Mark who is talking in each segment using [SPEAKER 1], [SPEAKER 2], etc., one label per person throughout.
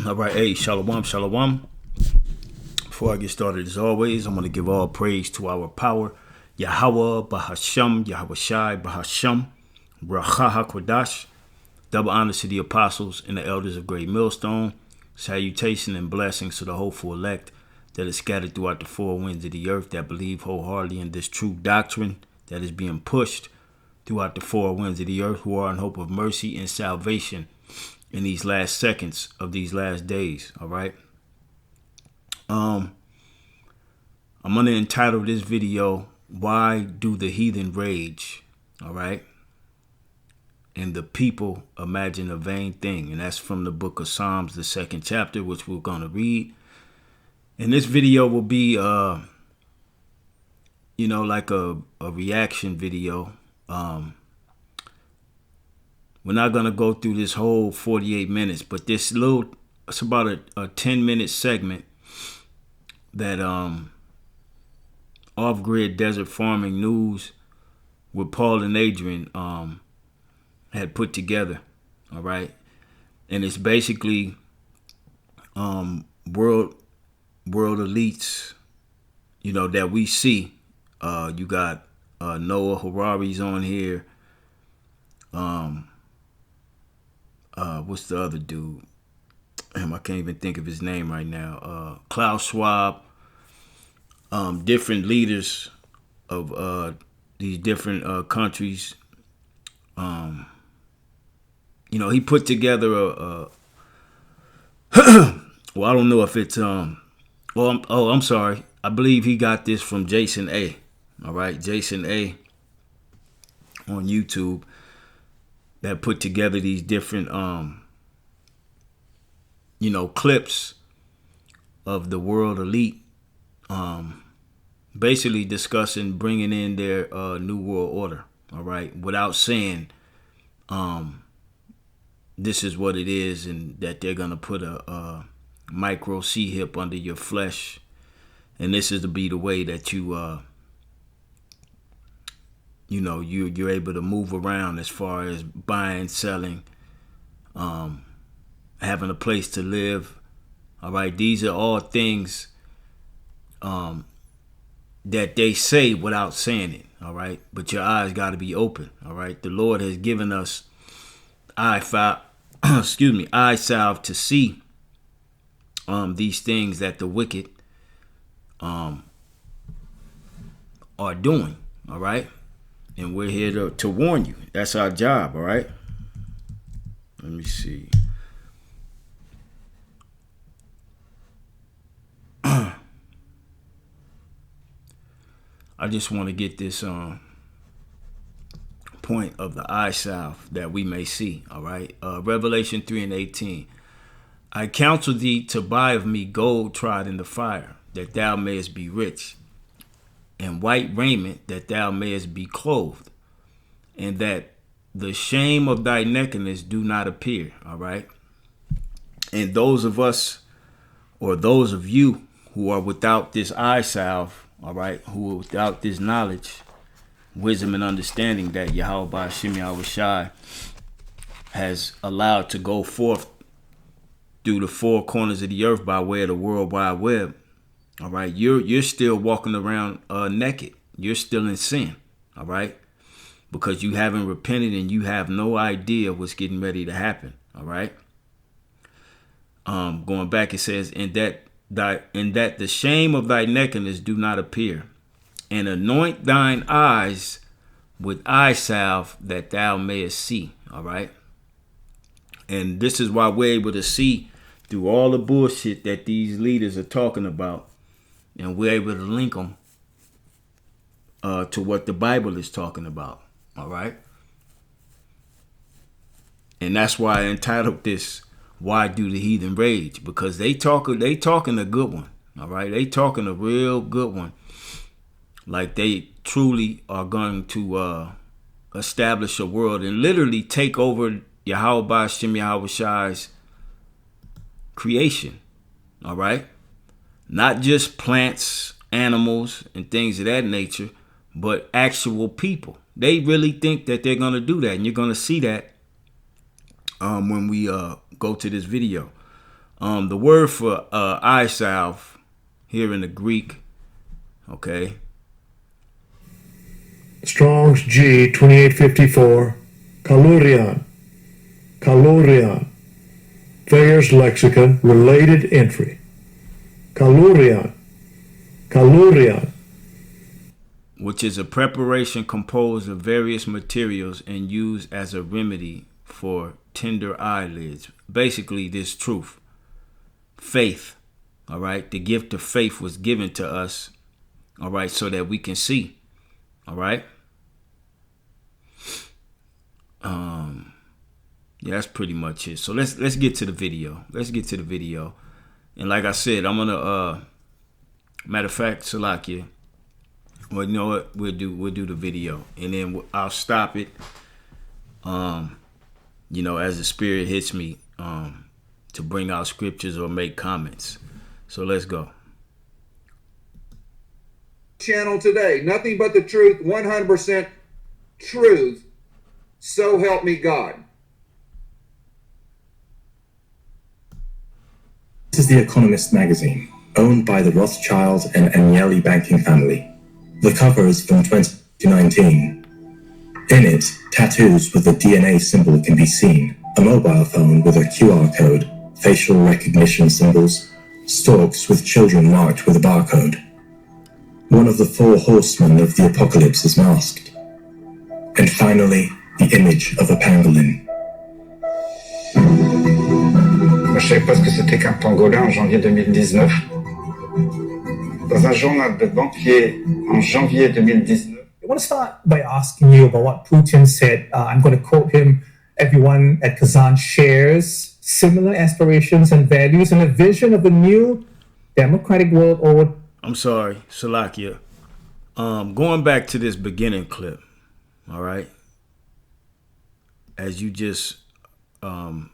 [SPEAKER 1] All right, hey, shalom, shalom. Before I get started, as always, I'm going to give all praise to our power, Yahweh, Bahasham, Yahweh Shai, Bahasham, Bracha HaKodash. Double honors to the apostles and the elders of Great Millstone. Salutation and blessings to the hopeful elect that is scattered throughout the four winds of the earth that believe wholeheartedly in this true doctrine that is being pushed throughout the four winds of the earth, who are in hope of mercy and salvation in these last seconds of these last days. All right. I'm going to entitle this video, Why Do the Heathen Rage? All right. And the people imagine a vain thing. And that's from the book of Psalms, the 2nd chapter, which we're going to read. And this video will be, like a reaction video. We're not going to go through this whole 48 minutes, but it's about a 10-minute segment that Off-Grid Desert Farming News with Paul and Adrian had put together. All right. And it's basically world elites, that we see. You got Noah Harari's on here. What's the other dude? I can't even think of his name right now. Klaus Schwab. Different leaders of these different countries. He put together well, I don't know if it's I'm sorry. I believe he got this from Jason A. All right, Jason A. on YouTube, that put together these different clips of the world elite, basically discussing bringing in their new world order. All right, without saying this is what it is, and that they're gonna put a micro C-hip under your flesh, and this is to be the way that you're able to move around as far as buying, selling, having a place to live. All right, these are all things that they say without saying it. All right, but your eyes got to be open. All right, the Lord has given us eye salve to see these things that the wicked are doing. All right, and we're here to warn you. That's our job. All right. Let me see. I just want to get this point of the eye salve that we may see. All right. Revelation 3:18. I counsel thee to buy of me gold tried in the fire, that thou mayest be rich, and white raiment, that thou mayest be clothed, and that the shame of thy nakedness do not appear. All right. And those of us, or those of you who are without this eye salve, all right, who are without this knowledge, wisdom, and understanding that Yahweh Ba'ashim Yahweh Shai has allowed to go forth through the four corners of the earth by way of the World Wide Web. All right, you're still walking around naked. You're still in sin. All right, because you haven't repented and you have no idea what's getting ready to happen. All right. Going back, it says, in that the shame of thy nakedness do not appear, and anoint thine eyes with eye salve, that thou mayest see. All right. And this is why we're able to see through all the bullshit that these leaders are talking about, and we're able to link them to what the Bible is talking about. All right. And that's why I entitled this, Why Do the Heathen Rage? Because they talking a good one. All right. They talking a real good one. Like they truly are going to establish a world and literally take over Yahweh Ba'ashim Yahweh Shai's creation. All right. Not just plants, animals, and things of that nature, but actual people. They really think that they're going to do that. And you're going to see that when we go to this video. The word for eye salve here in the Greek, okay.
[SPEAKER 2] Strong's G 2854, kalurion, kalurion. Thayer's Lexicon, related entry. Kalurion, kalurion.
[SPEAKER 1] Which is a preparation composed of various materials and used as a remedy for tender eyelids. Basically, this truth. Faith, all right? The gift of faith was given to us, all right, so that we can see, all right? Yeah, that's pretty much it. So let's get to the video. Let's get to the video. And like I said, I'm gonna matter of fact, Salakia. Well, you know what? We'll do the video, and then I'll stop it. You know, as the Spirit hits me, to bring out scriptures or make comments. So let's go.
[SPEAKER 3] Channel today, nothing but the truth, 100% truth. So help me God.
[SPEAKER 4] This is The Economist magazine, owned by the Rothschild and Agnelli banking family. The cover is from 2019. In it, tattoos with the DNA symbol can be seen, a mobile phone with a QR code, facial recognition symbols, stalks with children marked with a barcode. One of the four horsemen of the apocalypse is masked. And finally, the image of a pangolin.
[SPEAKER 5] Je savais pas ce que c'était qu'un pangolin en janvier 2019. Dans un journal de banquier en janvier 2019.
[SPEAKER 6] I want to start by asking you about what Putin said. I'm going to quote him. Everyone at Kazan shares similar aspirations and values and a vision of a new democratic world order.
[SPEAKER 1] I'm sorry, Salakia. Going back to this beginning clip, all right? As you just heard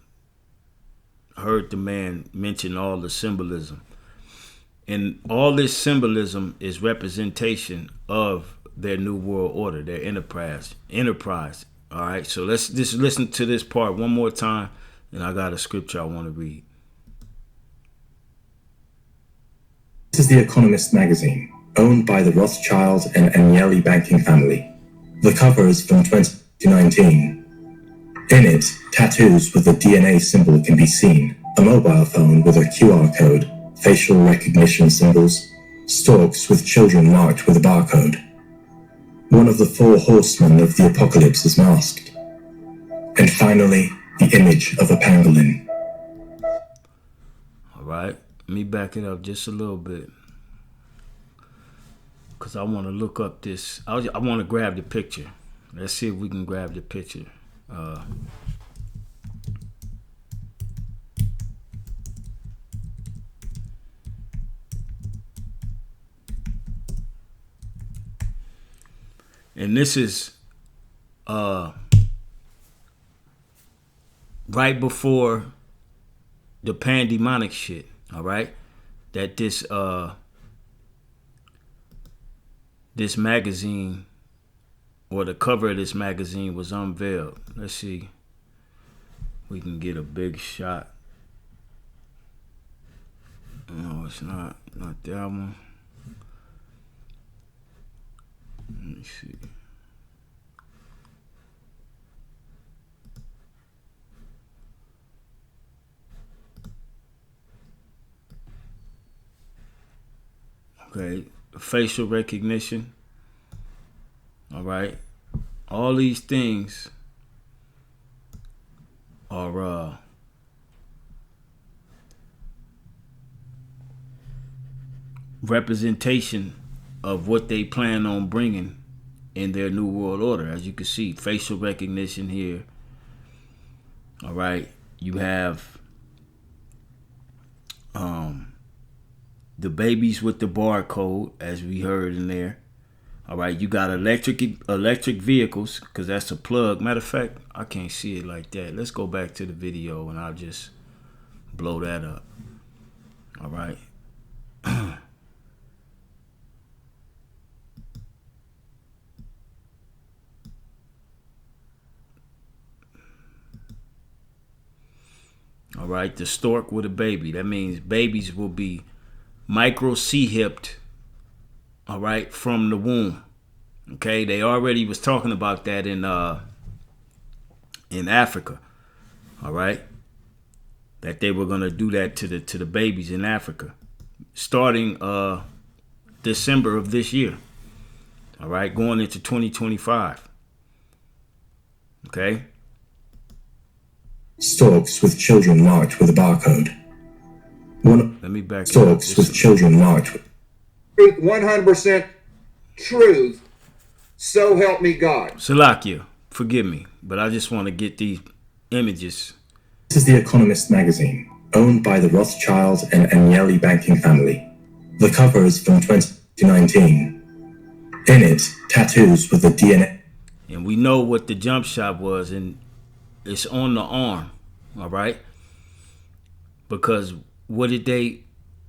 [SPEAKER 1] the man mention all the symbolism. And all this symbolism is representation of their new world order, their enterprise. All right, so let's just listen to this part one more time, and I got a scripture I want to read.
[SPEAKER 4] This is The Economist magazine, owned by the Rothschild and Agnelli banking family. The cover is from 2019. In it, tattoos with the DNA symbol can be seen, a mobile phone with a QR code, facial recognition symbols, stalks with children marked with a barcode. One of the four horsemen of the apocalypse is masked. And finally, the image of a pangolin.
[SPEAKER 1] All right, let me back it up just a little bit, because I want to look up this. I want to grab the picture. Let's see if we can grab the picture. And this is right before the pandemonic shit, all right? That this magazine, or the cover of this magazine, was unveiled. Let's see if we can get a big shot. No, it's not that one. Let me see. Okay, facial recognition. All right. All these things are representation of what they plan on bringing in their new world order. As you can see, facial recognition here. All right. You have the babies with the barcode, as we heard in there. All right, you got electric vehicles, because that's a plug. Matter of fact, I can't see it like that. Let's go back to the video and I'll just blow that up. All right. All right? The stork with a baby. That means babies will be micro C-hipped, all right, from the womb. Okay, they already was talking about that in Africa, all right, that they were gonna do that to the babies in Africa, starting December of this year, all right, going into 2025. Okay.
[SPEAKER 4] Storks with children marked with a barcode.
[SPEAKER 1] Let me back
[SPEAKER 4] Storks with children marked with
[SPEAKER 3] Truth, 100% truth. So help me God.
[SPEAKER 1] Salakia, forgive me, but I just want to get these images.
[SPEAKER 4] This is The Economist magazine, owned by the Rothschild and Agnelli banking family. The cover is from 2019. In it, tattoos with the DNA.
[SPEAKER 1] And we know what the jump shot was, and it's on the arm, all right? Because what did they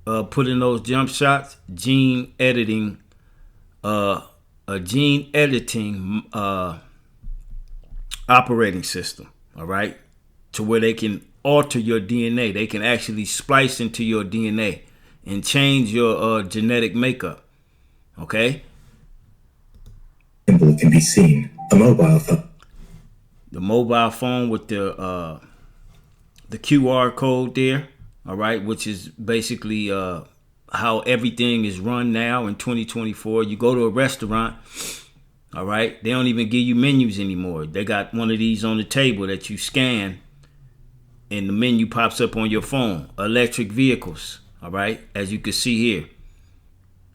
[SPEAKER 1] put in those jump shots? A gene editing operating system, all right? To where they can alter your DNA. They can actually splice into your DNA and change your genetic makeup, okay?
[SPEAKER 4] Symbol can be seen. A mobile phone.
[SPEAKER 1] The mobile phone with the QR code there, all right, which is basically how everything is run now in 2024. You go to a restaurant, all right, they don't even give you menus anymore. They got one of these on the table that you scan and the menu pops up on your phone. Electric vehicles, all right, as you can see here.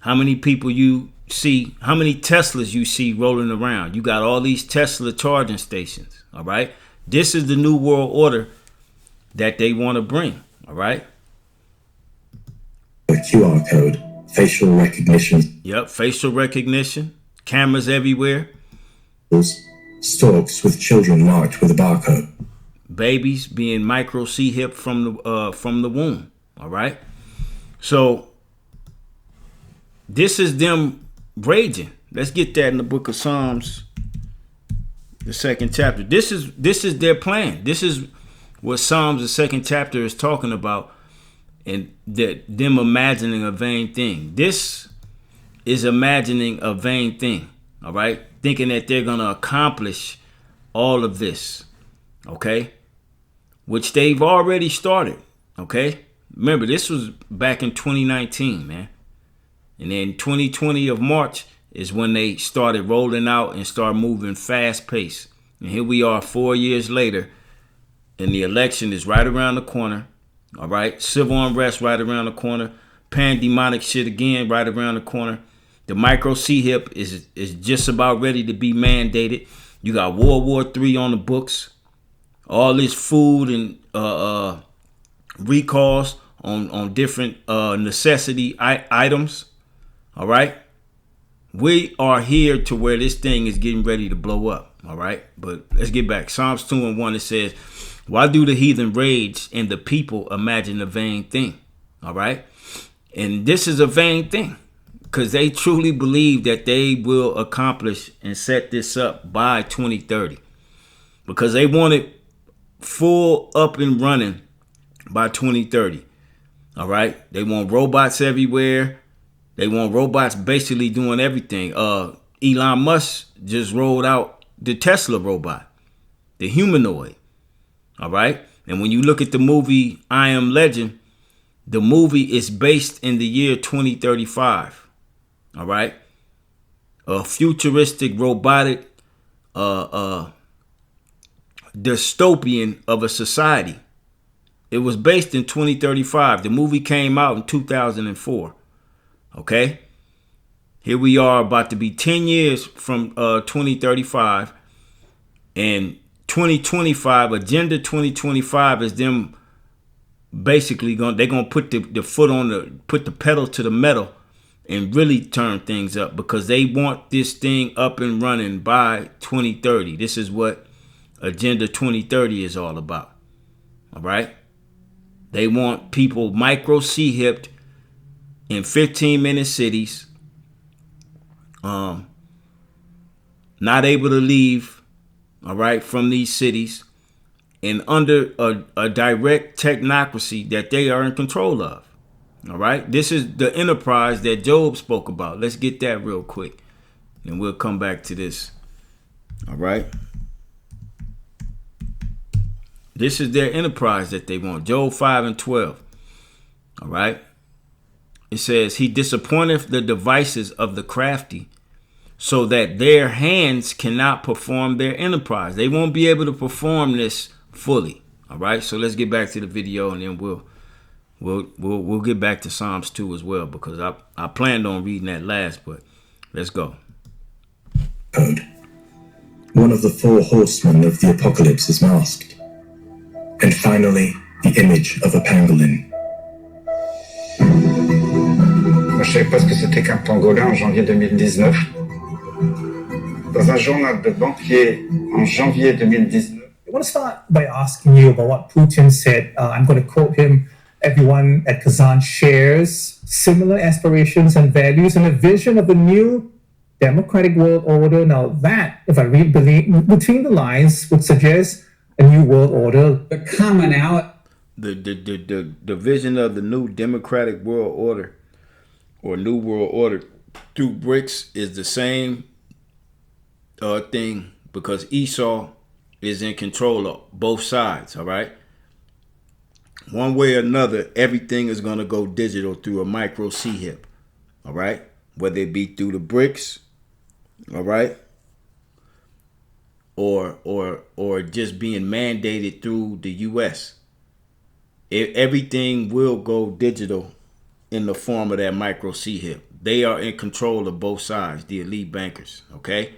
[SPEAKER 1] How many people you see, how many Teslas you see rolling around? You got all these Tesla charging stations, all right? This is the new world order that they want to bring, all right?
[SPEAKER 4] A QR code, facial recognition.
[SPEAKER 1] Yep, facial recognition, cameras everywhere.
[SPEAKER 4] Storks with children marked with a barcode.
[SPEAKER 1] Babies being micro C-hip from the womb, all right? So this is them raging. Let's get that in the book of Psalms, the 2nd chapter. This is their plan. This is what Psalms, the 2nd chapter, is talking about, and them imagining a vain thing. This is imagining a vain thing, all right? Thinking that they're going to accomplish all of this, okay? Which they've already started, okay? Remember, this was back in 2019, man. And then 2020 of March is when they started rolling out and start moving fast pace. And here we are 4 years later, and the election is right around the corner. All right. Civil unrest right around the corner. Pandemonic shit again right around the corner. The micro C-hip is just about ready to be mandated. You got World War III on the books. All this food and recalls on different necessity items. All right. We are here to where this thing is getting ready to blow up. All right. But let's get back. Psalms 2:1, it says, why do the heathen rage and the people imagine a vain thing? All right. And this is a vain thing because they truly believe that they will accomplish and set this up by 2030 because they want it full up and running by 2030. All right. They want robots everywhere. They want robots basically doing everything. Elon Musk just rolled out the Tesla robot, the humanoid. All right. And when you look at the movie I Am Legend, the movie is based in the year 2035. All right. A futuristic robotic dystopian of a society. It was based in 2035. The movie came out in 2004. Okay. Here we are about to be 10 years from 2035, and 2025, Agenda 2025 is them basically they're going to put the foot on put the pedal to the metal and really turn things up because they want this thing up and running by 2030. This is what Agenda 2030 is all about. All right. They want people micro C-hipped in 15-minute cities, not able to leave, all right, from these cities, and under a direct technocracy that they are in control of. All right. This is the enterprise that Job spoke about. Let's get that real quick, and we'll come back to this. All right. This is their enterprise that they want. Job 5:12. All right. It says, he disappointeth the devices of the crafty, so that their hands cannot perform their enterprise. They won't be able to perform this fully. All right. So let's get back to the video, and then we'll get back to Psalms 2 as well, because I planned on reading that last, but let's go.
[SPEAKER 4] Code. One of the four horsemen of the apocalypse is masked. And finally, the image of a pangolin.
[SPEAKER 5] Moi, je savais pas ce que c'était qu'un pangolin en janvier 2019. Dans un journal de banquier en janvier 2019.
[SPEAKER 6] I want to start by asking you about what Putin said. I'm going to quote him. Everyone at Kazan shares similar aspirations and values and a vision of a new democratic world order. Now that, if I read between the lines, would suggest a new world order.
[SPEAKER 7] The commonality.
[SPEAKER 1] The vision of the new democratic world order, or new world order through BRICS, is the same thing, because Esau is in control of both sides. All right. One way or another, everything is going to go digital through a micro C-HIP. All right. Whether it be through the BRICS. All right. Or just being mandated through the U.S. Everything will go digital in the form of that micro C-HIP. They are in control of both sides, the elite bankers. Okay.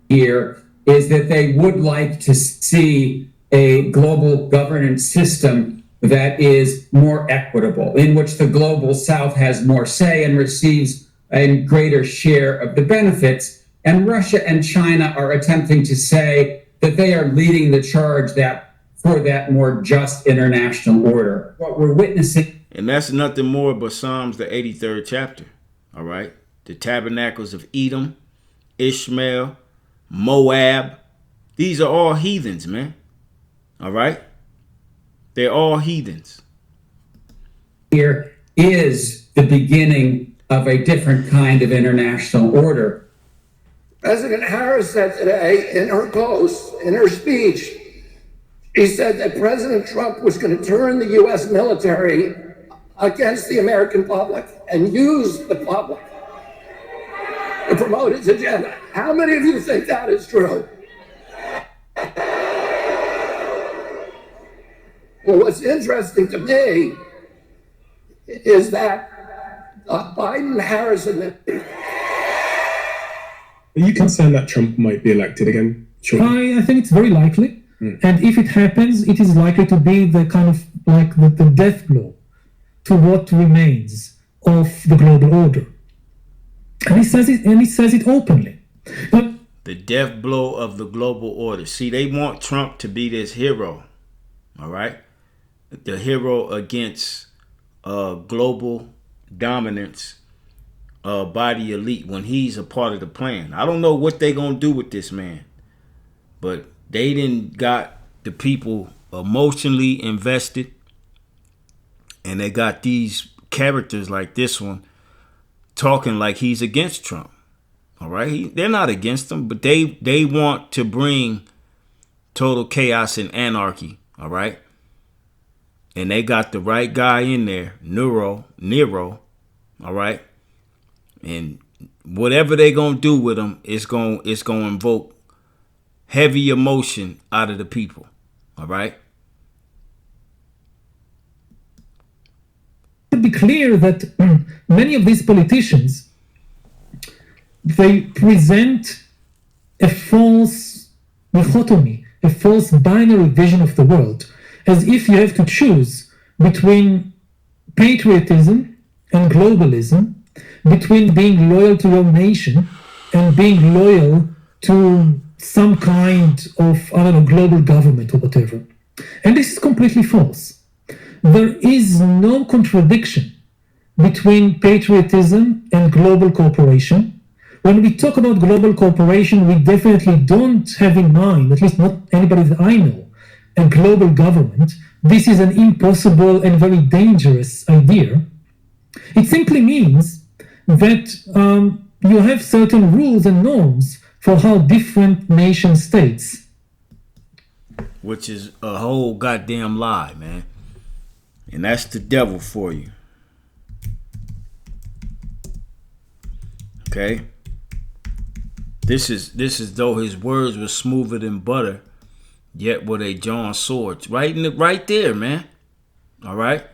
[SPEAKER 7] Here is that they would like to see a global governance system that is more equitable, in which the global south has more say and receives a greater share of the benefits. And Russia and China are attempting to say that they are leading the charge for that more just international order. What we're witnessing.
[SPEAKER 1] And that's nothing more but Psalms, the 83rd chapter. All right. The tabernacles of Edom, Ishmael, Moab. These are all heathens, man. All right. They're all heathens.
[SPEAKER 7] Here is the beginning of a different kind of international order.
[SPEAKER 8] President Harris said today in her speech, she said that President Trump was going to turn the U.S. military against the American public and use the public to promote his agenda. How many of you think that is true? Well, what's interesting to me is that Biden-Harris administration.
[SPEAKER 9] Are you concerned that Trump might be elected again? Sure.
[SPEAKER 10] I think it's very likely. And if it happens, it is likely to be the kind of like the death blow to what remains of the global order. And he says it openly. But
[SPEAKER 1] the death blow of the global order. See, they want Trump to be this hero. All right. The hero against global dominance by the elite when he's a part of the plan. I don't know what they're going to do with this man, but they didn't got the people emotionally invested, and they got these characters like this one talking like he's against Trump. All right. They're not against him, but they want to bring total chaos and anarchy. All right. And they got the right guy in there, Nero, all right? And whatever they going to do with him, it's going to invoke heavy emotion out of the people, all right?
[SPEAKER 10] to be clear that many of these politicians, they present a false dichotomy, a false binary vision of the world, as if you have to choose between patriotism and globalism, between being loyal to your nation and being loyal to some kind of, global government or whatever. And this is completely false. There is no contradiction between patriotism and global cooperation, when we talk about global cooperation, we definitely don't have in mind, at least not anybody that I know, a global government. This is an impossible and very dangerous idea. It simply means that you have certain rules and norms for how different nation states.
[SPEAKER 1] Which is a whole goddamn lie, man. And that's the devil for you. Okay? This is though his words were smoother than butter, yet were they drawn swords. Right there, man. All right?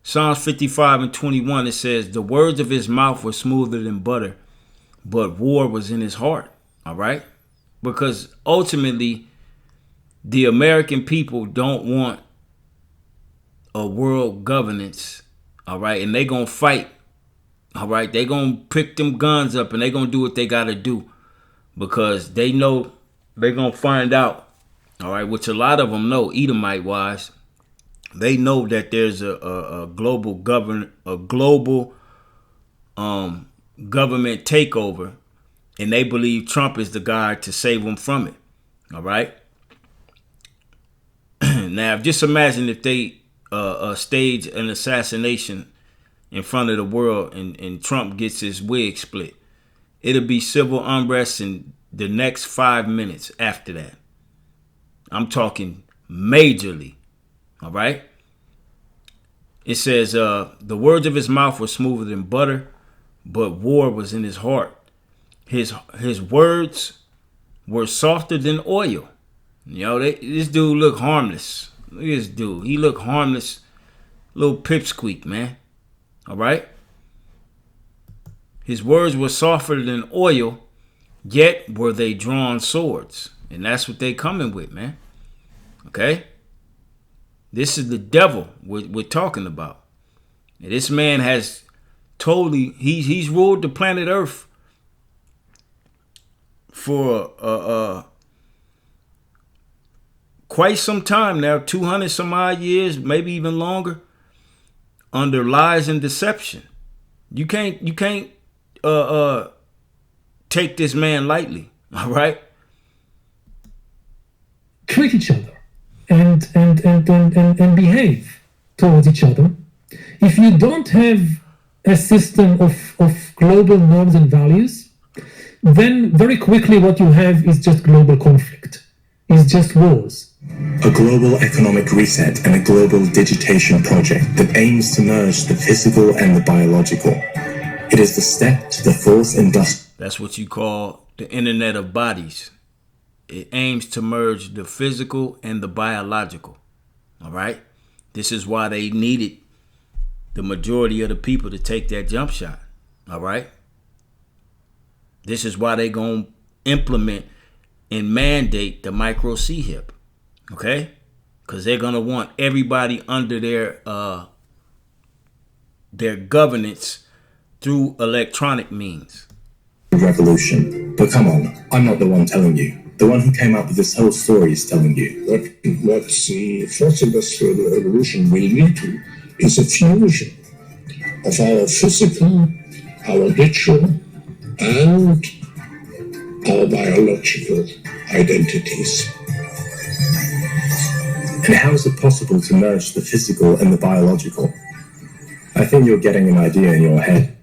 [SPEAKER 1] Psalms 55 and 21, it says, the words of his mouth were smoother than butter, but war was in his heart. All right? Because ultimately, the American people don't want a world governance. All right? And they going to fight. All right? They going to pick them guns up and they going to do what they got to do. Because they know they're going to find out. All right? Which a lot of them know, Edomite wise. They know that there's a global government takeover, and they believe Trump is the guy to save them from it. All right. Now, just imagine if they stage an assassination in front of the world, and Trump gets his wig split. It'll be civil unrest in the next 5 minutes after that. I'm talking majorly. All right. It says, the words of his mouth were smoother than butter, but war was in his heart. His words were softer than oil. You know, this dude look harmless. Look at this dude. He look harmless. Little pipsqueak, man. All right. His words were softer than oil, yet were they drawn swords. And that's what they coming with, man. Okay. This is the devil we're talking about. And this man has he's ruled the planet Earth for quite some time now, 200 some odd years, maybe even longer, under lies and deception. You can't take this man lightly, all right?
[SPEAKER 10] Treat each other and behave towards each other. If you don't have a system of global norms and values, then very quickly what you have is just global conflict. It's just wars.
[SPEAKER 4] A global economic reset and a global digitation project that aims to merge the physical and the biological. It is the step to the fourth industrial.
[SPEAKER 1] That's what you call the Internet of Bodies. It aims to merge the physical and the biological. All right? This is why they needed the majority of the people to take that jump shot. All right? This is why they going to implement and mandate the micro C-HIP. Okay? Because they're going to want everybody under their governance through electronic means.
[SPEAKER 4] Revolution. But come on, I'm not the one telling you. The one who came up with this whole story is telling you.
[SPEAKER 2] What the fourth industrial revolution will lead to is a fusion of our physical, our digital, and our biological identities.
[SPEAKER 4] And how is it possible to merge the physical and the biological? I think you're getting an idea in your head.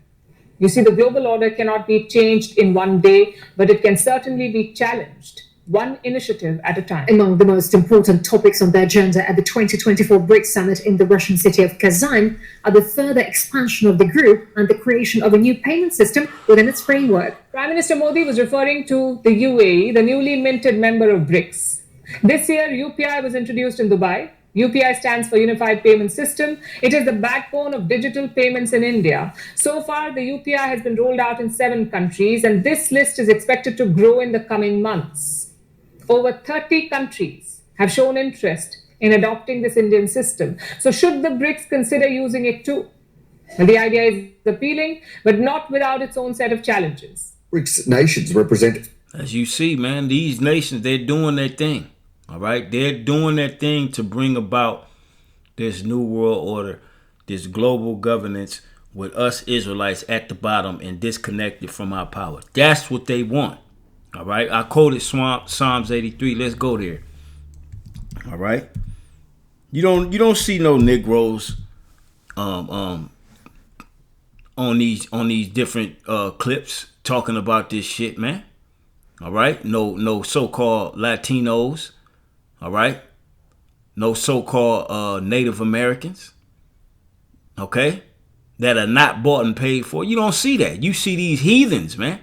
[SPEAKER 11] You see, the global order cannot be changed in one day, but it can certainly be challenged, one initiative at a time.
[SPEAKER 12] Among the most important topics on the agenda at the 2024 BRICS Summit in the Russian city of Kazan are the further expansion of the group and the creation of a new payment system within its framework.
[SPEAKER 11] Prime Minister Modi was referring to the UAE, the newly minted member of BRICS. This year, UPI was introduced in Dubai. UPI stands for Unified Payment System. It is the backbone of digital payments in India. So far, the UPI has been rolled out in 7 countries, and this list is expected to grow in the coming months. Over 30 countries have shown interest in adopting this Indian system. So should the BRICS consider using it too? Well, the idea is appealing, but not without its own set of challenges.
[SPEAKER 3] BRICS nations represent...
[SPEAKER 1] As you see, man, these nations, they're doing their thing. All right, they're doing their thing to bring about this new world order, this global governance, with us Israelites at the bottom and disconnected from our power. That's what they want. All right. I quoted Psalms 83. Let's go there. All right. You don't see no Negroes on these different clips talking about this shit, man. All right. No so-called Latinos. All right. No so-called Native Americans. Okay. That are not bought and paid for. You don't see that. You see these heathens, man.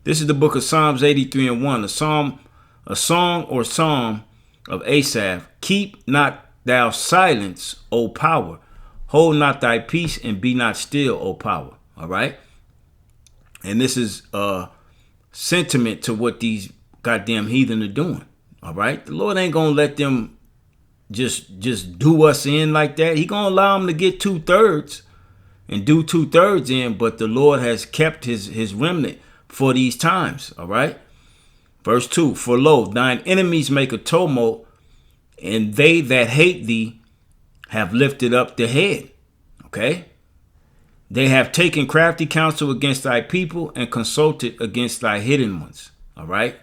[SPEAKER 1] This is the book of Psalms 83 and 1. A song or psalm of Asaph. Keep not thou silence, O power. Hold not thy peace and be not still, O power. All right. And this is sentiment to what these goddamn heathen are doing. All right. The Lord ain't gonna let them just do us in like that. He gonna allow them to get 2/3 and do 2/3 in, but the Lord has kept his remnant for these times. All right. Verse 2, for lo, thine enemies make a tumult, and they that hate thee have lifted up the head. Okay. They have taken crafty counsel against thy people and consulted against thy hidden ones. All right.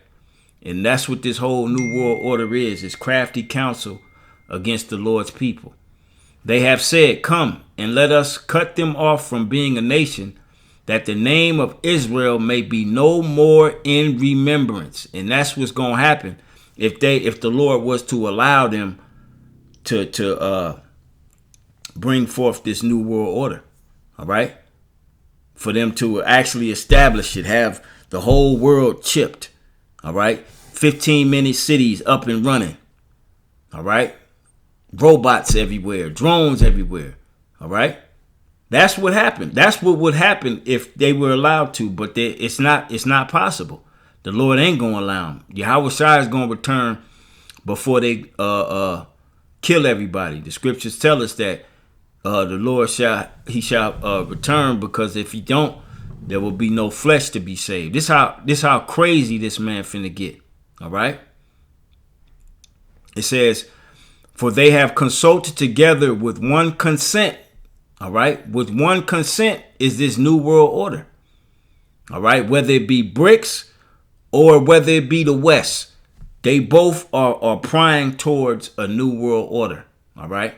[SPEAKER 1] And that's what this whole new world order is crafty counsel against the Lord's people. They have said, come and let us cut them off from being a nation, that the name of Israel may be no more in remembrance. And that's what's going to happen if the Lord was to allow them to bring forth this new world order. All right. For them to actually establish it, have the whole world chipped. All right. 15-minute cities up and running. All right. Robots everywhere, drones everywhere. All right. That's what happened. That's what would happen if they were allowed to, but it's not possible. The Lord ain't going to allow them. Yahweh Shai is going to return before they kill everybody. The scriptures tell us that the Lord shall return, because if he don't, there will be no flesh to be saved. This how crazy this man finna get. All right. It says, for they have consulted together with one consent. All right. With one consent is this new world order. All right. Whether it be BRICS or whether it be the West, they both are prying towards a new world order. All right.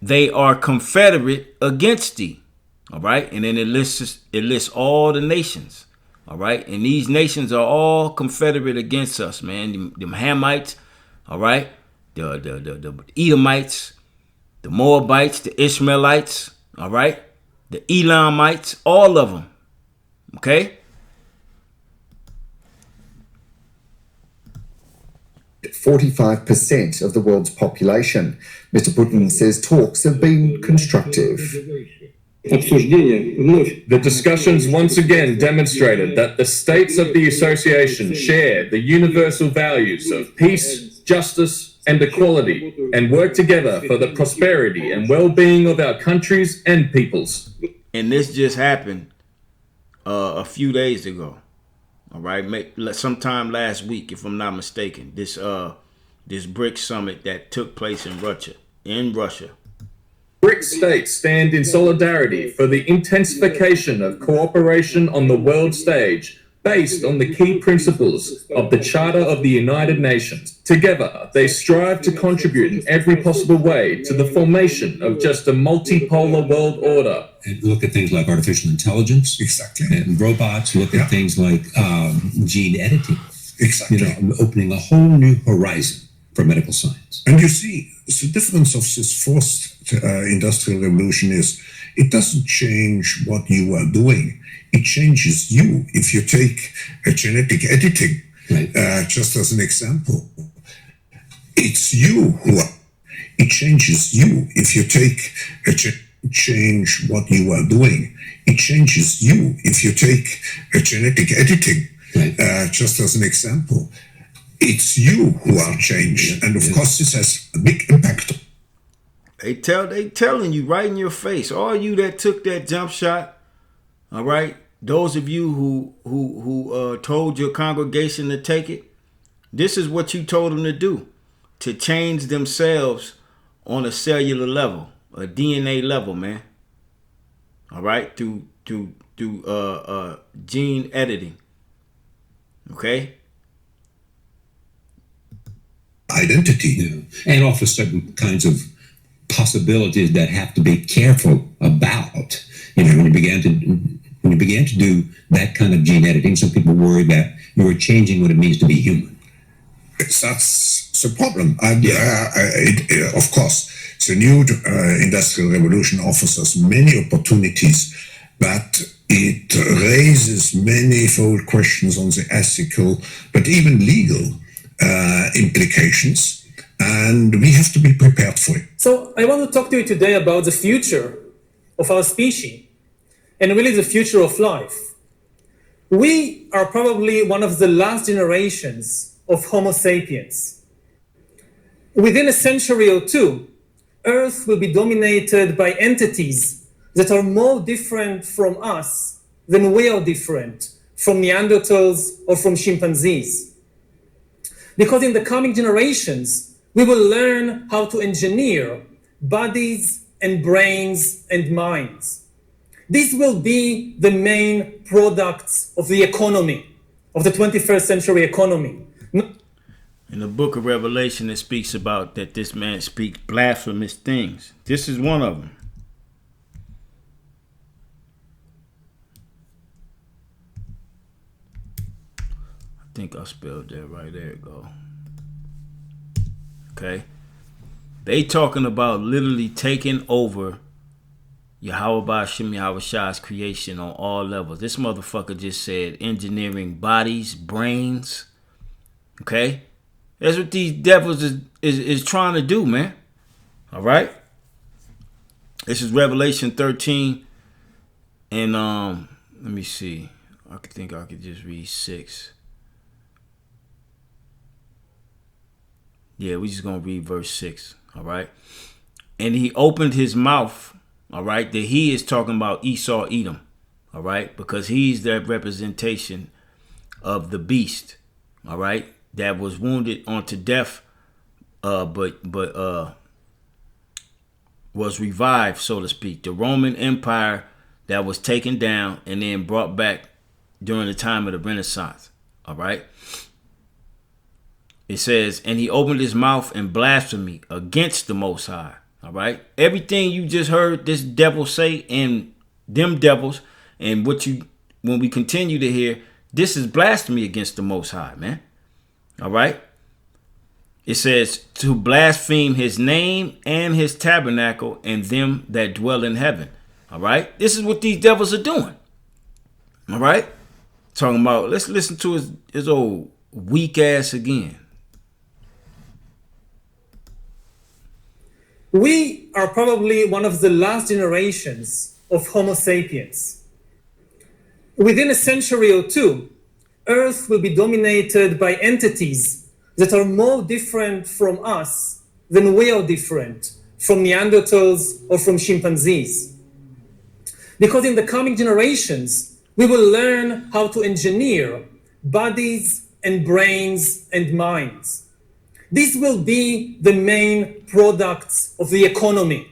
[SPEAKER 1] They are confederate against thee. All right. And then it lists all the nations. All right. And these nations are all confederate against us, man. Them Hamites. All right. The Edomites, the Moabites, the Ishmaelites. All right. The Elamites, all of them. Okay.
[SPEAKER 13] 45% of the world's population. Mr. Putin says talks have been constructive.
[SPEAKER 14] The discussions once again demonstrated that the states of the association share the universal values of peace, justice, and equality, and work together for the prosperity and well-being of our countries and peoples.
[SPEAKER 1] And this just happened a few days ago. All right, sometime last week, if I'm not mistaken. This BRICS summit that took place in Russia.
[SPEAKER 14] BRICS states stand in solidarity for the intensification of cooperation on the world stage, based on the key principles of the Charter of the United Nations. Together, they strive to contribute in every possible way to the formation of just a multipolar world order.
[SPEAKER 15] And look at things like artificial intelligence,
[SPEAKER 2] exactly,
[SPEAKER 15] and robots. Look at things like gene editing,
[SPEAKER 2] exactly.
[SPEAKER 15] Opening a whole new horizon for medical science.
[SPEAKER 2] And you see, the difference of this fourth industrial revolution is it doesn't change what you are doing. It changes you. If you take genetic editing, right. Just as an example, it's you who are. It changes you. If you take change what you are doing, it changes you. If you take genetic editing, right. Just as an example, it's you who are changed, and of course this has a big impact.
[SPEAKER 1] They telling you right in your face. All you that took that jump shot, all right. Those of you who told your congregation to take it, this is what you told them to do, to change themselves on a cellular level. a DNA level, man. All right, through gene editing. Okay.
[SPEAKER 2] Identity.
[SPEAKER 15] Yeah. And offer certain kinds of possibilities that have to be careful about. When you began to do that kind of gene editing, some people worry that you were changing what it means to be human.
[SPEAKER 2] That's the problem. And of course, the new industrial revolution offers us many opportunities, but it raises manifold questions on the ethical, but even legal implications, and we have to be prepared for it.
[SPEAKER 10] So I want to talk to you today about the future of our species, and really the future of life. We are probably one of the last generations of Homo sapiens. Within a century or two, Earth will be dominated by entities that are more different from us than we are different from Neanderthals or from chimpanzees. Because in the coming generations, we will learn how to engineer bodies and brains and minds. These will be the main products of the economy, of the 21st century economy.
[SPEAKER 1] In the book of Revelation, it speaks about that this man speaks blasphemous things. This is one of them. I think I spelled that right. There it go. Okay. They talking about literally taking over Yahweh Shem Yahweh Shah's creation on all levels. This motherfucker just said engineering bodies, brains. Okay? That's what these devils is trying to do, man. All right? This is Revelation 13. And let me see. I think I could just read 6. Yeah, we just gonna read verse 6. All right. And he opened his mouth. All right. That he is talking about Esau Edom. All right. Because he's the representation of the beast. All right. That was wounded unto death. But was revived, so to speak. The Roman Empire that was taken down and then brought back during the time of the Renaissance. All right. It says, and he opened his mouth in blasphemy against the Most High. All right. Everything you just heard this devil say and them devils and when we continue to hear, this is blasphemy against the Most High, man. All right. It says to blaspheme his name and his tabernacle and them that dwell in heaven. All right. This is what these devils are doing. All right. Talking about, let's listen to his old weak ass again.
[SPEAKER 10] We are probably one of the last generations of Homo sapiens. Within a century or two, Earth will be dominated by entities that are more different from us than we are different from Neanderthals or from chimpanzees. Because in the coming generations, we will learn how to engineer bodies and brains and minds. These will be the main products of the economy,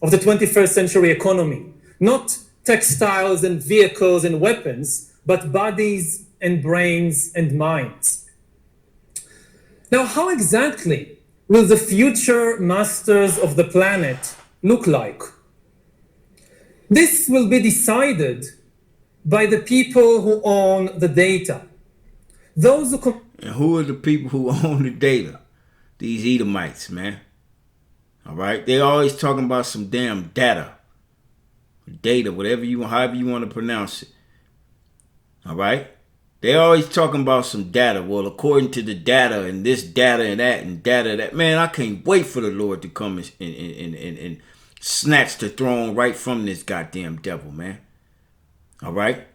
[SPEAKER 10] of the 21st century economy. Not textiles and vehicles and weapons, but bodies and brains and minds. Now, how exactly will the future masters of the planet look like? This will be decided by the people who own the data. Those
[SPEAKER 1] and who are the people who own the data? These Edomites, man. All right. They always talking about some damn data. Data, however you want to pronounce it. All right. They always talking about some data. Well, according to the data and this data and that and data that. Man, I can't wait for the Lord to come and snatch the throne right from this goddamn devil, man. All right.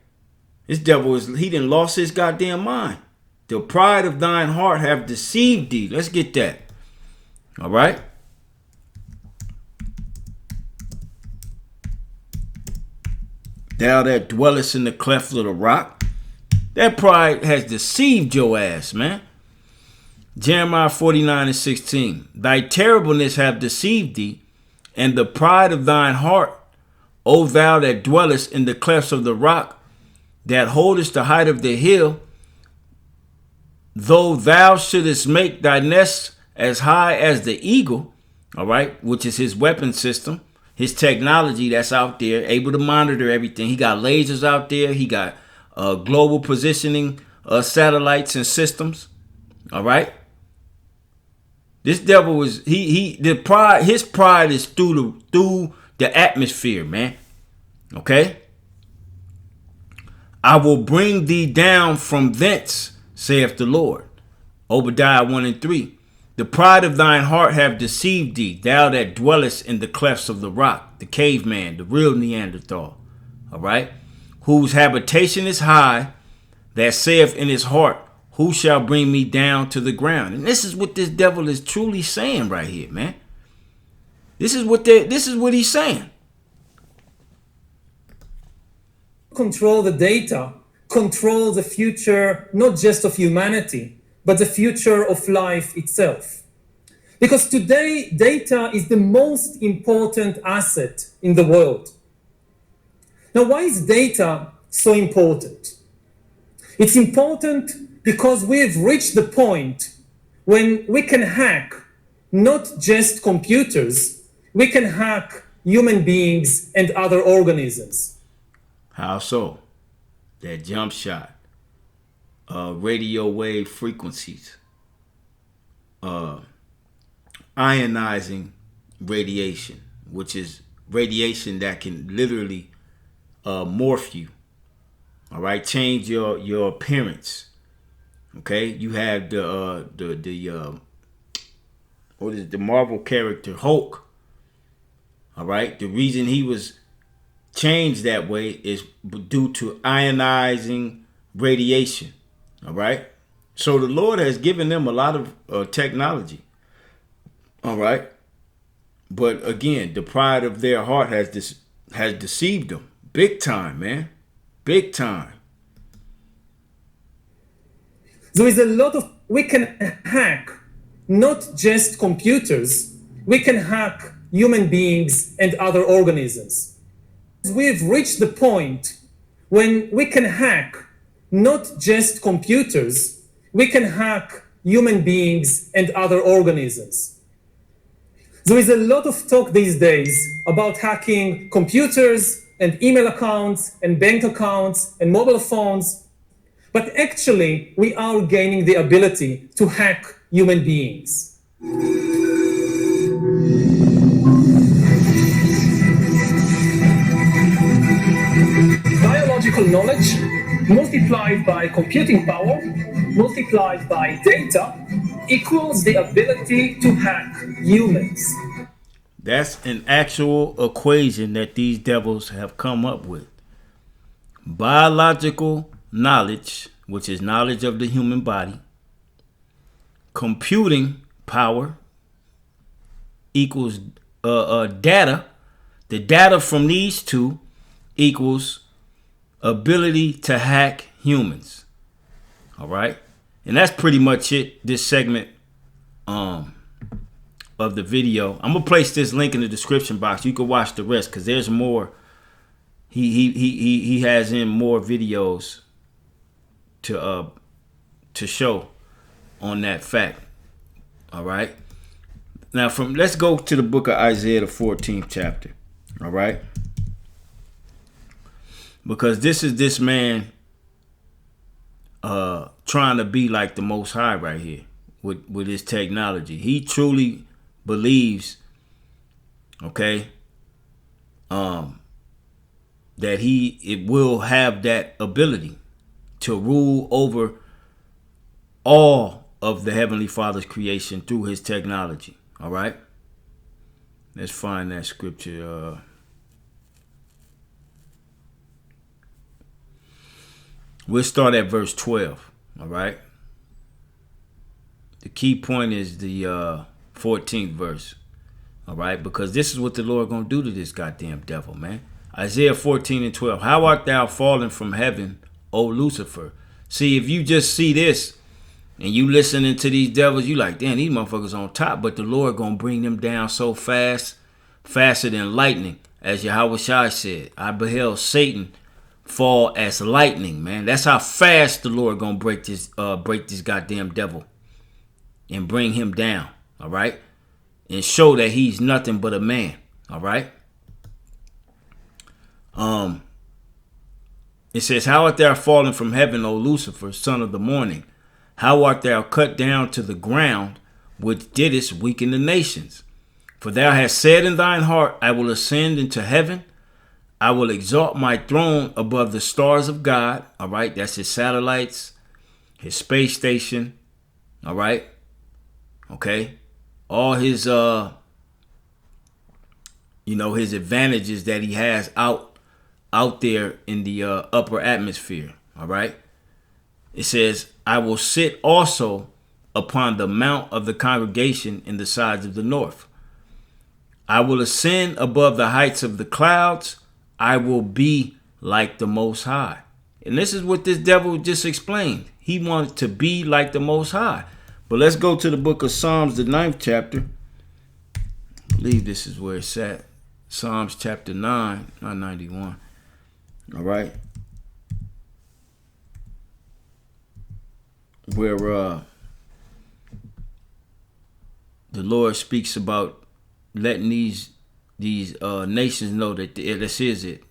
[SPEAKER 1] This devil he done lost his goddamn mind. The pride of thine heart have deceived thee. Let's get that. All right. Thou that dwellest in the cleft of the rock. That pride has deceived your ass, man. Jeremiah 49:16. Thy terribleness have deceived thee, And the pride of thine heart, O thou that dwellest in the clefts of the rock, that holdest the height of the hill, though thou shouldest make thy nest as high as the eagle, all right, which is his weapon system, his technology that's out there, able to monitor everything. He got lasers out there. He got global positioning satellites and systems. All right. This devil is his pride is through the atmosphere, man. Okay. I will bring thee down from thence, saith the Lord. Obadiah 1 and 3. The pride of thine heart have deceived thee, thou that dwellest in the clefts of the rock, the caveman, the real Neanderthal, all right, whose habitation is high, that saith in his heart, who shall bring me down to the ground? And this is what this devil is truly saying right here, man. This is what he's saying.
[SPEAKER 16] Control the data, control the future, not just of humanity, but the future of life itself. Because today, data is the most important asset in the world. Now, why is data so important? It's important because we have reached the point when we can hack not just computers, we can hack human beings and other organisms.
[SPEAKER 1] How so? That jump shot. Radio wave frequencies, ionizing radiation, which is radiation that can literally morph you. All right, change your appearance. Okay, you have the Marvel character Hulk. All right, the reason he was changed that way is due to ionizing radiation. All right. So the Lord has given them a lot of technology. All right. But again, the pride of their heart has deceived them. Big time, man. Big time.
[SPEAKER 16] There is a lot of, we can hack not just computers, we can hack human beings and other organisms. We've reached the point when we can hack not just computers, we can hack human beings and other organisms. There is a lot of talk these days about hacking computers and email accounts and bank accounts and mobile phones, but actually we are gaining the ability to hack human beings. Biological knowledge multiplied by computing power, multiplied by data, equals the ability to hack humans.
[SPEAKER 1] That's an actual equation that these devils have come up with. Biological knowledge, which is knowledge of the human body, computing power equals data. The data from these two equals ability to hack humans. All right. And that's pretty much it. This segment of the video. I'm gonna place this link in the description box. You can watch the rest because there's more. He has in more videos to show on that fact. All right. Now let's go to the book of Isaiah, the 14th chapter. All right. Because this is this man trying to be like the Most High right here with his technology. He truly believes, okay, that it will have that ability to rule over all of the Heavenly Father's creation through his technology. All right. Let's find that scripture. We'll start at verse 12, all right? The key point is the 14th verse, all right? Because this is what the Lord going to do to this goddamn devil, man. Isaiah 14 and 12. How art thou fallen from heaven, O Lucifer? See, if you just see this and you listening to these devils, you like, damn, these motherfuckers on top. But the Lord going to bring them down so fast faster than lightning, as Yahweh Shai said. I beheld Satan fall as lightning, man. That's how fast the Lord gonna break this goddamn devil and bring him down, all right? And show that he's nothing but a man, all right? It says, how art thou fallen from heaven, O Lucifer, son of the morning? How art thou cut down to the ground, which didst weaken the nations? For thou hast said in thine heart, I will ascend into heaven. I will exalt my throne above the stars of God. All right, that's his satellites, his space station. All right, okay, all his his advantages that he has out there in the upper atmosphere. All right, it says, I will sit also upon the mount of the congregation in the sides of the north. I will ascend above the heights of the clouds. I will be like the Most High. And this is what this devil just explained. He wanted to be like the Most High. But let's go to the book of Psalms, the 9th chapter. I believe this is where it's at. Psalms chapter 9, not 91. All right. Where the Lord speaks about letting these nations know that this is it.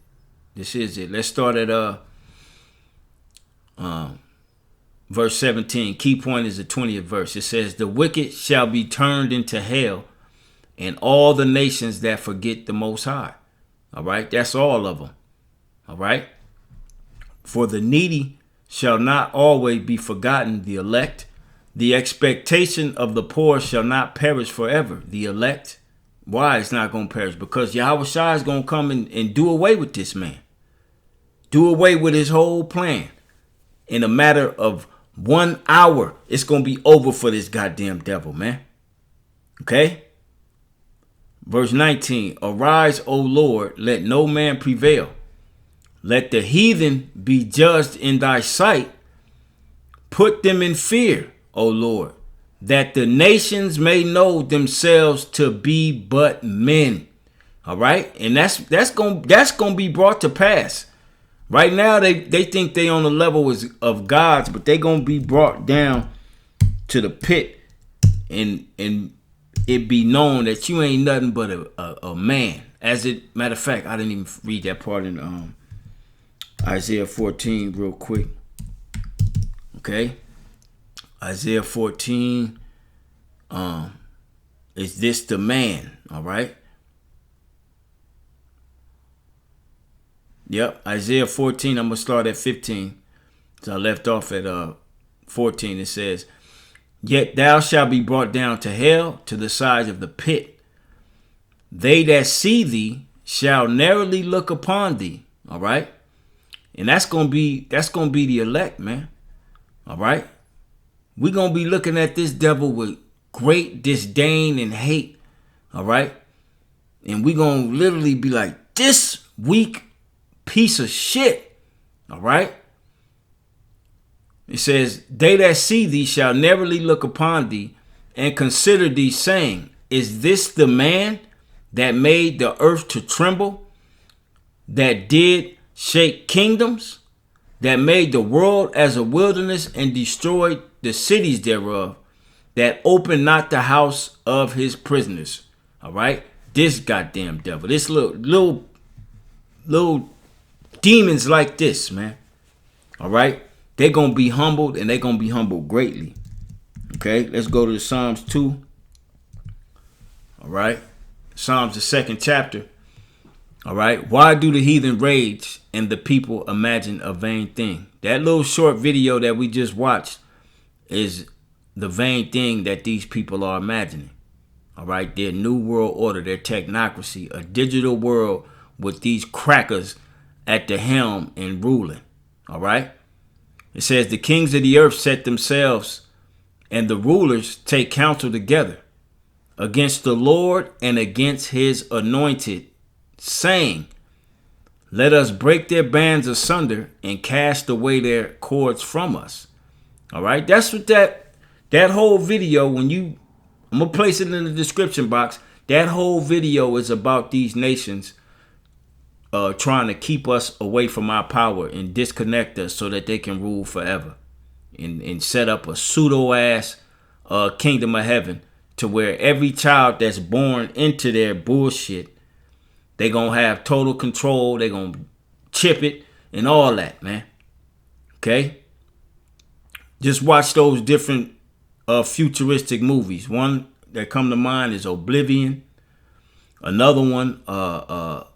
[SPEAKER 1] This is it. Let's start at verse 17. Key point is the 20th verse. It says, the wicked shall be turned into hell, and all the nations that forget the Most High. All right, that's all of them. All right. For the needy shall not always be forgotten, the elect. The expectation of the poor shall not perish forever, the elect. Why it's not going to perish? Because Yahweh Shai is going to come and do away with this man. Do away with his whole plan. In a matter of 1 hour, it's going to be over for this goddamn devil, man. Okay? Verse 19, arise, O Lord, let no man prevail. Let the heathen be judged in thy sight. Put them in fear, O Lord, that the nations may know themselves to be but men. All right? And that's going to be brought to pass. Right now, they think they on the level of gods, but they going to be brought down to the pit and it be known that you ain't nothing but a man. Matter of fact, I didn't even read that part in Isaiah 14 real quick. Okay? Isaiah 14, is this the man? All right. Yep. Isaiah 14. I'm going to start at 15. So I left off at 14. It says, yet thou shalt be brought down to hell, to the sides of the pit. They that see thee shall narrowly look upon thee. All right. And that's going to be the elect, man. All right. We're going to be looking at this devil with great disdain and hate. All right. And we're going to literally be like, this weak piece of shit. All right. It says, they that see thee shall narrowly look upon thee and consider thee, saying, is this the man that made the earth to tremble, that did shake kingdoms, that made the world as a wilderness and destroyed the cities thereof, that opened not the house of his prisoners? All right. This goddamn devil, this little demons like this, man. All right. They're going to be humbled, and they're going to be humbled greatly. Okay. Let's go to Psalms 2. All right. Psalms, the 2nd chapter. All right. Why do the heathen rage and the people imagine a vain thing? That little short video that we just watched is the vain thing that these people are imagining. All right. Their new world order, their technocracy, a digital world with these crackers at the helm and ruling. All right. It says the kings of the earth set themselves and the rulers take counsel together against the Lord and against his anointed, saying, let us break their bands asunder and cast away their cords from us. All right. That's what that whole video, I'm going to place it in the description box. That whole video is about these nations trying to keep us away from our power and disconnect us so that they can rule forever and set up a pseudo-ass kingdom of heaven to where every child that's born into their bullshit, they going to have total control. They going to chip it and all that, man. Okay? Just watch those different futuristic movies. One that come to mind is Oblivion. Another one,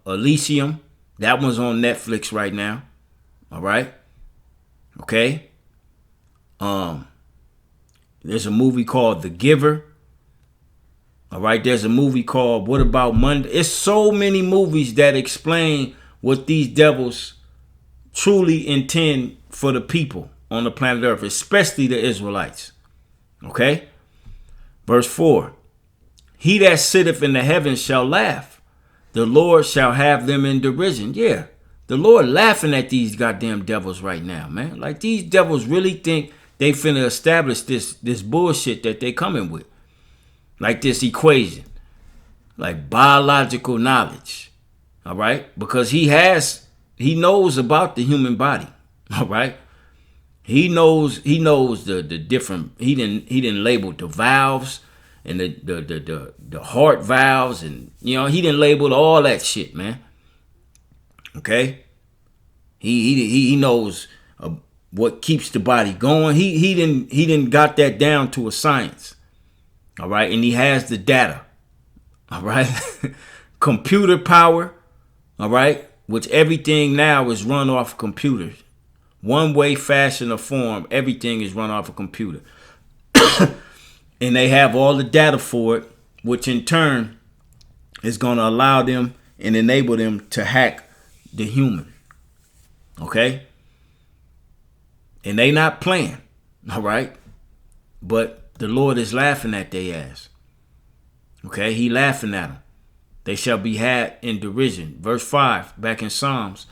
[SPEAKER 1] Elysium. That one's on Netflix right now. All right? Okay? There's a movie called The Giver. All right, there's a movie called What About Monday? It's so many movies that explain what these devils truly intend for the people on the planet Earth, especially the Israelites. Okay? Verse 4. He that sitteth in the heavens shall laugh. The Lord shall have them in derision. Yeah, the Lord laughing at these goddamn devils right now, man. Like, these devils really think they finna establish this bullshit that they coming with. Like this equation, like biological knowledge, all right? Because he knows about the human body, all right? He knows the different. He didn't label the valves and the heart valves, and he didn't label all that shit, man. Okay, he knows what keeps the body going. He didn't got that down to a science. All right, and he has the data. All right, computer power. All right, which everything now is run off computers. One way, fashion, or form, everything is run off a computer. And they have all the data for it, which in turn is going to allow them and enable them to hack the human. Okay? And they not playing. All right? But the Lord is laughing at their ass. Okay? He laughing at them. They shall be had in derision. Verse 5, back in Psalms.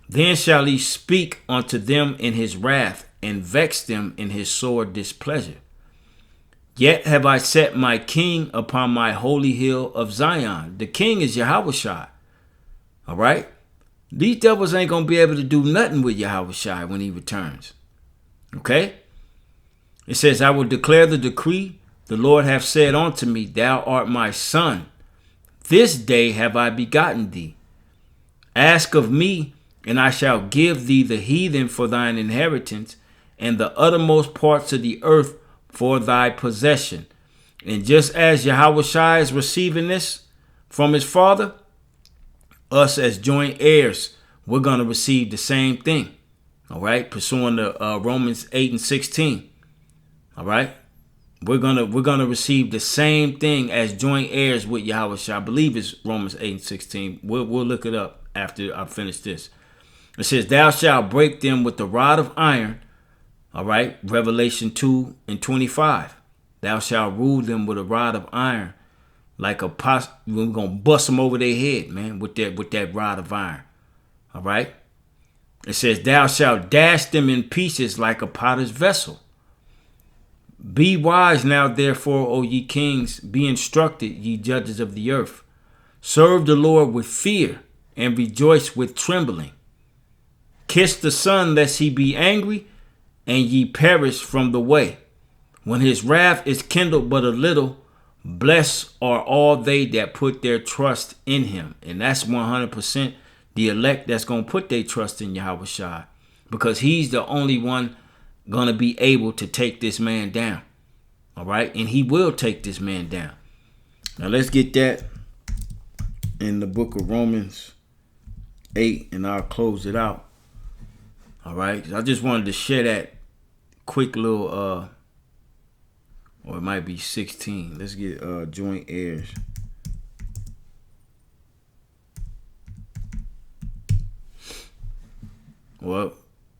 [SPEAKER 1] Then shall he speak unto them in his wrath, and vex them in his sore displeasure. Yet have I set my king upon my holy hill of Zion. The king is Yahushua. All right? These devils ain't going to be able to do nothing with Yahushua when he returns. Okay? It says, I will declare the decree. The Lord hath said unto me, thou art my son. This day have I begotten thee. Ask of me, and I shall give thee the heathen for thine inheritance, and the uttermost parts of the earth for thy possession. And just as Yahushua is receiving this from his father, us as joint heirs, we're going to receive the same thing. All right, pursuing the Romans 8 and 16. All right, we're gonna receive the same thing as joint heirs with Yahushua. I believe it's Romans 8 and 16. We'll look it up after I finish this. It says, thou shalt break them with the rod of iron. All right, Revelation 2 and 25. Thou shalt rule them with a rod of iron, like a we're gonna bust them over their head, man, with that rod of iron. All right. It says, thou shalt dash them in pieces like a potter's vessel. Be wise now, therefore, O ye kings, be instructed, ye judges of the earth. Serve the Lord with fear and rejoice with trembling. Kiss the Son, lest he be angry, and ye perish from the way. When his wrath is kindled but a little, blessed are all they that put their trust in him. And that's 100% the elect that's going to put their trust in Yahushua, because he's the only one going to be able to take this man down. All right? And he will take this man down. Now let's get that in the book of Romans 8, and I'll close it out. All right? I just wanted to share that quick little, or it might be 16. Let's get joint heirs. Well,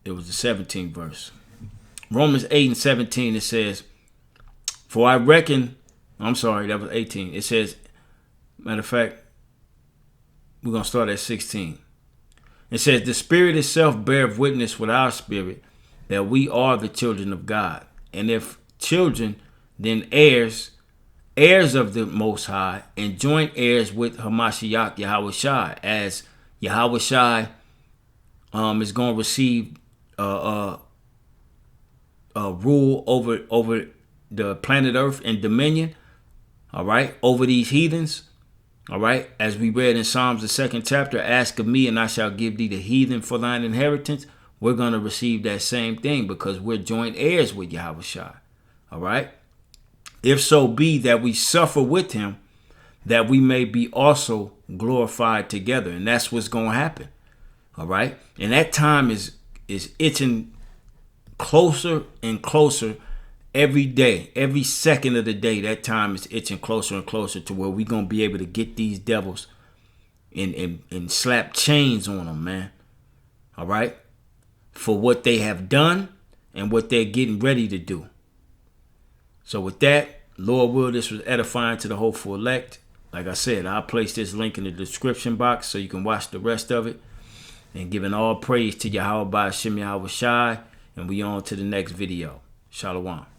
[SPEAKER 1] it was the 17th verse. Romans 8 and 17, it says, for I reckon, I'm sorry, that was 18. It says, matter of fact, we're going to start at 16. It says, the Spirit itself beareth witness with our spirit that we are the children of God. And if children, then heirs, heirs of the Most High, and joint heirs with Hamashiach Yahushai, as Yahushai is going to receive rule over the planet Earth and dominion, all right, over these heathens, all right, as we read in Psalms the 2nd chapter, ask of me and I shall give thee the heathen for thine inheritance. We're going to receive that same thing because we're joint heirs with Yahushai, all right. If so be that we suffer with him, that we may be also glorified together. And that's what's going to happen. All right. And that time is itching closer and closer every day. Every second of the day, that time is itching closer and closer to where we're going to be able to get these devils and slap chains on them, man. All right. For what they have done and what they're getting ready to do. So with that, Lord will, this was edifying to the hopeful elect. Like I said, I'll place this link in the description box so you can watch the rest of it. And giving all praise to Yahweh by Hashem Yahweh Shai. And we on to the next video. Shalom.